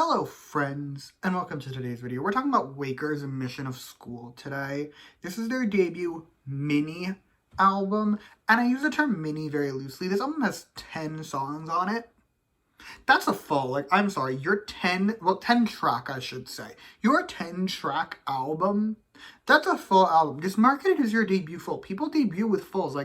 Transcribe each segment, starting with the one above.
Hello friends, and welcome to today's video. We're talking about WAKER's Mission of School today. This is their debut mini album, and I use the term mini very loosely. This album has 10 songs on it. That's a full, I'm sorry, your 10 track I should say. Your 10 track album, that's a full album. Just market it as your debut full. People debut with fulls.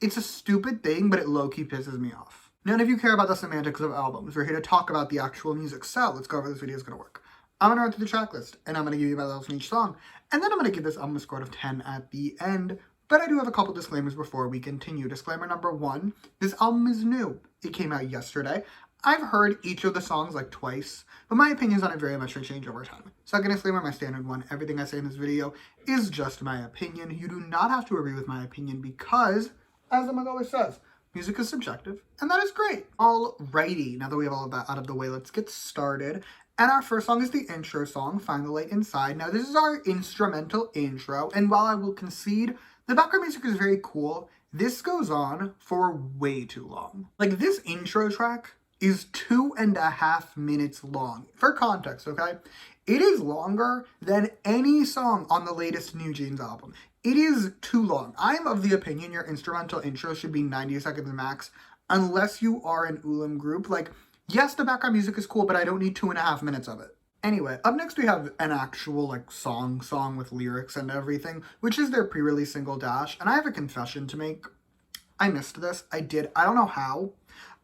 It's a stupid thing, but it low-key pisses me off. None of you care about the semantics of albums. We're here to talk about the actual music. So let's go over how this video is going to work. I'm going to run through the track list, and I'm going to give you my levels from each song. And then I'm going to give this album a score out of 10 at the end. But I do have a couple disclaimers before we continue. Disclaimer number 1, this album is new. It came out yesterday. I've heard each of the songs twice, but my opinions on it very much change over time. Second disclaimer, my standard one, everything I say in this video is just my opinion. You do not have to agree with my opinion because, as the mug always says, music is subjective, and that is great. Alrighty, now that we have all of that out of the way, let's get started. And our first song is the intro song, Find the Light Inside. Now, this is our instrumental intro, and while I will concede, the background music is very cool, this goes on for way too long. This intro track is 2.5 minutes long. For context, okay? It is longer than any song on the latest New Jeans album. It is too long. I am of the opinion your instrumental intro should be 90 seconds max, unless you are an Ulam group. Yes, the background music is cool, but I don't need 2.5 minutes of it. Anyway, up next we have an actual, song with lyrics and everything, which is their pre-release single, Dash, and I have a confession to make. I missed this. I did. I don't know how.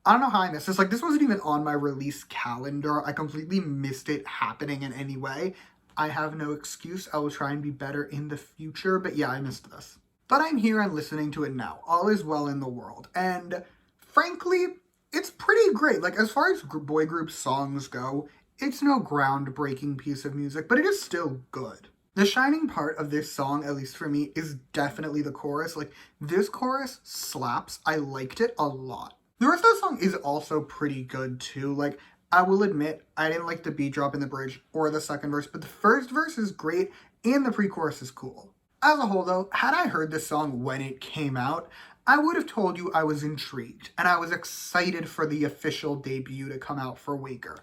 I missed this. This wasn't even on my release calendar. I completely missed it happening in any way. I have no excuse. I will try and be better in the future, but yeah, I missed this. But I'm here and listening to it now. All is well in the world. And frankly, it's pretty great. As far as boy group songs go, it's no groundbreaking piece of music, but it is still good. The shining part of this song, at least for me, is definitely the chorus. This chorus slaps. I liked it a lot. The rest of the song is also pretty good too. I will admit, I didn't like the beat drop in the bridge or the second verse, but the first verse is great and the pre-chorus is cool. As a whole though, had I heard this song when it came out, I would have told you I was intrigued and I was excited for the official debut to come out for WAKER.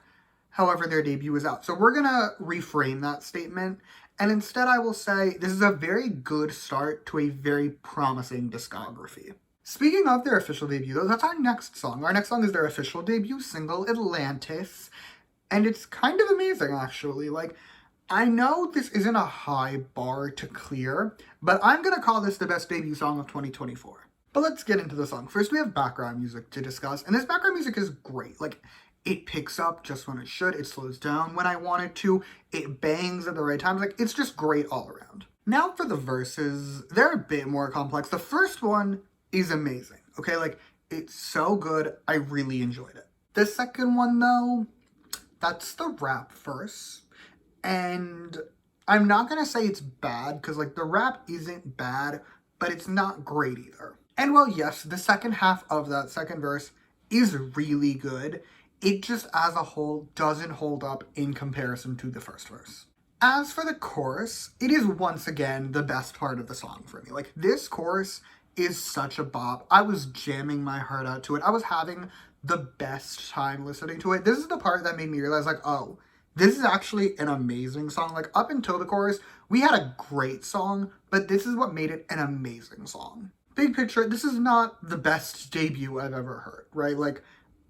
However, their debut is out. So we're gonna reframe that statement, and instead I will say this is a very good start to a very promising discography. Speaking of their official debut, though, that's our next song. Our next song is their official debut single, Atlantis, and it's kind of amazing, actually. I know this isn't a high bar to clear, but I'm gonna call this the best debut song of 2024. But let's get into the song. First, we have background music to discuss, and this background music is great. It picks up just when it should, it slows down when I want it to, it bangs at the right times, it's just great all around. Now for the verses, they're a bit more complex. The first one is amazing, okay? It's so good, I really enjoyed it. The second one, though, that's the rap verse, and I'm not gonna say it's bad, because, the rap isn't bad, but it's not great either. And while, yes, the second half of that second verse is really good, it just, as a whole, doesn't hold up in comparison to the first verse. As for the chorus, it is once again the best part of the song for me. This chorus is such a bop. I was jamming my heart out to it. I was having the best time listening to it. This is the part that made me realize, oh, this is actually an amazing song. Up until the chorus, we had a great song, but this is what made it an amazing song. Big picture, this is not the best debut I've ever heard, right?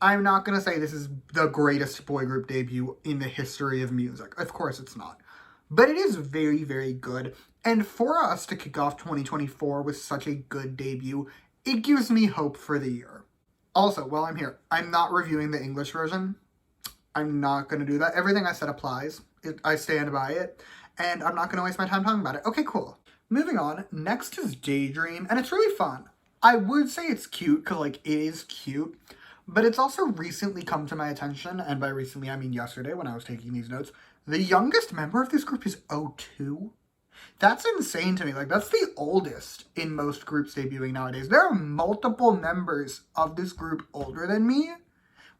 I'm not gonna say this is the greatest boy group debut in the history of music. Of course it's not. But it is very, very good. And for us to kick off 2024 with such a good debut, it gives me hope for the year. Also, while I'm here, I'm not reviewing the English version. I'm not going to do that. Everything I said applies. I stand by it. And I'm not going to waste my time talking about it. Okay, cool. Moving on, next is Daydream, and it's really fun. I would say it's cute, because, it is cute. But it's also recently come to my attention, and by recently I mean yesterday when I was taking these notes, the youngest member of this group is 02. That's insane to me. That's the oldest in most groups debuting nowadays. There are multiple members of this group older than me,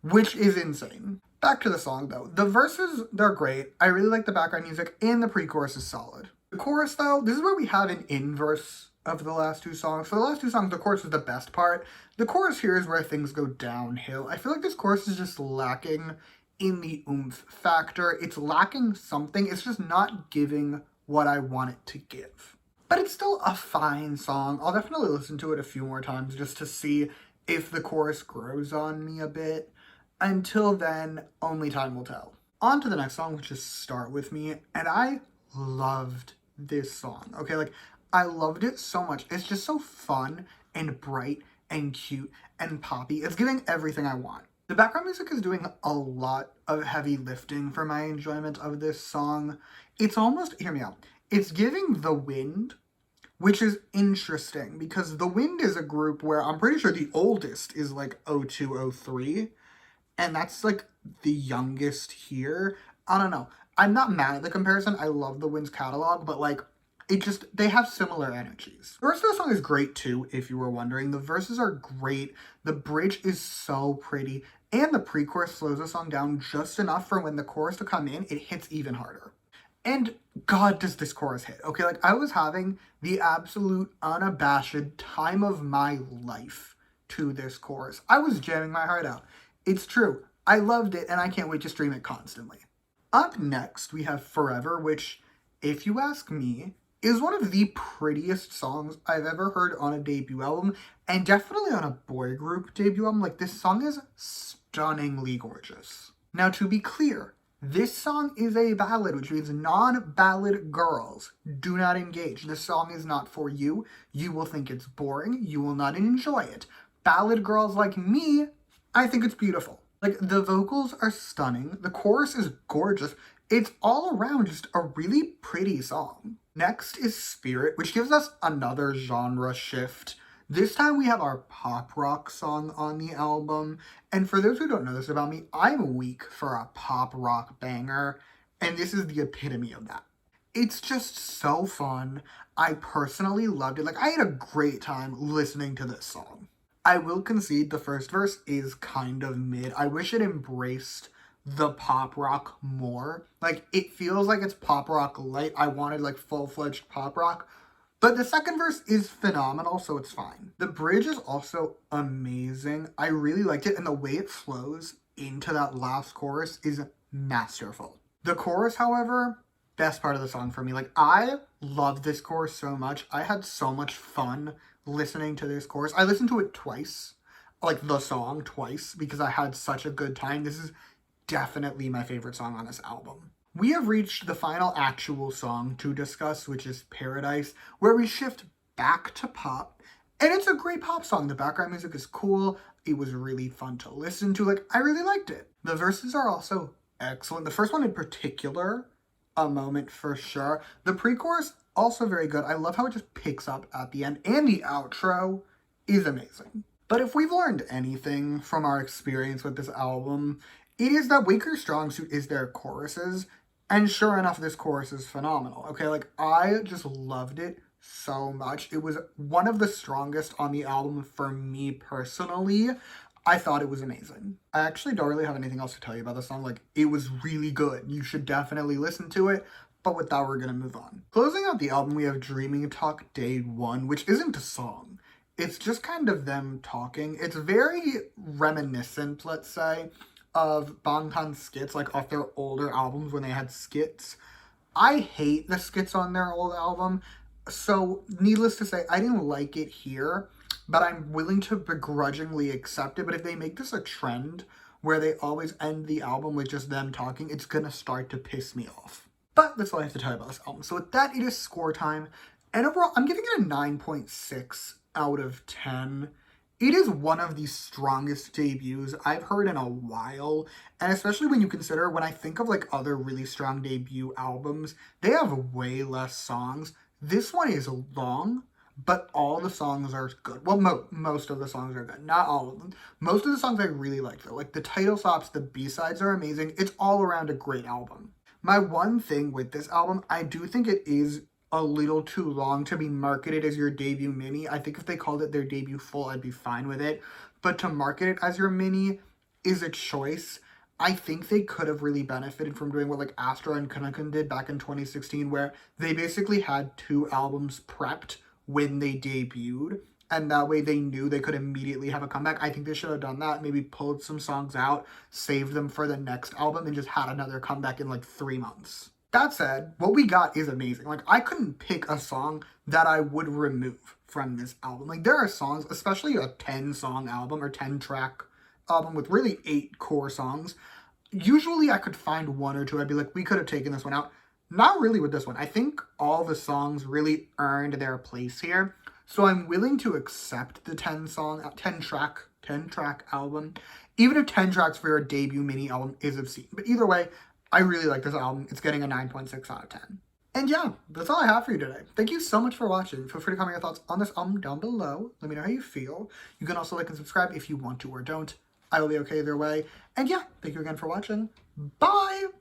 which is insane. Back to the song, though. The verses, they're great. I really like the background music, and the pre-chorus is solid. The chorus, though, this is where we have an inverse of the last two songs. For the last two songs, the chorus is the best part. The chorus here is where things go downhill. I feel like this chorus is just lacking in the oomph factor. It's lacking something. It's just not giving what I want it to give. But it's still a fine song. I'll definitely listen to it a few more times just to see if the chorus grows on me a bit. Until then, only time will tell. On to the next song, which is Start With Me, and I loved this song. Okay, like, I loved it so much. It's just so fun and bright and cute and poppy. It's giving everything I want. The background music is doing a lot of heavy lifting for my enjoyment of this song. It's almost, hear me out, it's giving The Wind, which is interesting because The Wind is a group where I'm pretty sure the oldest is like 0203, and that's like the youngest here. I don't know. I'm not mad at the comparison. I love The Wind's catalog, but like, they have similar energies. The rest of the song is great too, if you were wondering. The verses are great. The bridge is so pretty. And the pre-chorus slows the song down just enough for when the chorus to come in, it hits even harder. And God, does this chorus hit. Okay, like, I was having the absolute unabashed time of my life to this chorus. I was jamming my heart out. It's true. I loved it, and I can't wait to stream it constantly. Up next, we have Forever, which, if you ask me, is one of the prettiest songs I've ever heard on a debut album, and definitely on a boy group debut album. Like, this song is stunningly gorgeous. Now, to be clear, this song is a ballad, which means non-ballad girls do not engage. This song is not for you. You will think it's boring. You will not enjoy it. Ballad girls like me, I think it's beautiful. Like, the vocals are stunning. The chorus is gorgeous. It's all around just a really pretty song. Next is Spirit, which gives us another genre shift. This time we have our pop rock song on the album. And for those who don't know this about me, I'm weak for a pop rock banger. And this is the epitome of that. It's just so fun. I personally loved it. Like, I had a great time listening to this song. I will concede the first verse is kind of mid. I wish it embraced the pop rock more. Like, it feels like it's pop rock light. I wanted like full-fledged pop rock. But the second verse is phenomenal, so it's fine. The bridge is also amazing. I really liked it, and the way it flows into that last chorus is masterful. The chorus, however, best part of the song for me. Like, I love this chorus so much. I had so much fun listening to this chorus. I listened to it twice, like the song twice, because I had such a good time. This is definitely my favorite song on this album. We have reached the final actual song to discuss, which is Paradise, where we shift back to pop. And it's a great pop song. The background music is cool. It was really fun to listen to. Like, I really liked it. The verses are also excellent. The first one in particular, a moment for sure. The pre-chorus, also very good. I love how it just picks up at the end. And the outro is amazing. But if we've learned anything from our experience with this album, it is that WAKER's strong suit is their choruses. And sure enough, this chorus is phenomenal. Okay, like, I just loved it so much. It was one of the strongest on the album for me personally. I thought it was amazing. I actually don't really have anything else to tell you about the song. Like, it was really good. You should definitely listen to it. But with that, we're gonna move on. Closing out the album, we have Dreaming Talk Day 1, which isn't a song. It's just kind of them talking. It's very reminiscent, let's say, of Bangtan's skits, like off their older albums when they had skits. I hate the skits on their old album, so needless to say, I didn't like it here, but I'm willing to begrudgingly accept it. But if they make this a trend where they always end the album with just them talking, it's gonna start to piss me off. But that's all I have to tell you about this album. So with that, it is score time. And overall, I'm giving it a 9.6 out of 10. It is one of the strongest debuts I've heard in a while, and especially when you consider, when I think of like other really strong debut albums, they have way less songs. This one is long, but all the songs are good. Well, most of the songs are good, not all of them. Most of the songs I really like though, like the title slaps, the B-sides are amazing. It's all around a great album. My one thing with this album, I do think it is a little too long to be marketed as your debut mini. I think if they called it their debut full, I'd be fine with it. But to market it as your mini is a choice. I think they could have really benefited from doing what like Astra and Kanakun did back in 2016, where they basically had 2 albums prepped when they debuted. and that way they knew they could immediately have a comeback. I think they should have done that. Maybe pulled some songs out, saved them for the next album, and just had another comeback in like 3 months. That said, what we got is amazing. Like, I couldn't pick a song that I would remove from this album. Like, there are songs, especially a 10-song album or 10-track album with really 8 core songs. Usually I could find 1 or 2. I'd be like, we could have taken this one out. Not really with this one. I think all the songs really earned their place here. So I'm willing to accept the 10-track album, even if 10 tracks for a debut mini album is obscene. But either way, I really like this album. It's getting a 9.6 out of 10. And yeah, that's all I have for you today. Thank you so much for watching. Feel free to comment your thoughts on this album down below. Let me know how you feel. You can also like and subscribe if you want to or don't. I will be okay either way. And yeah, thank you again for watching. Bye!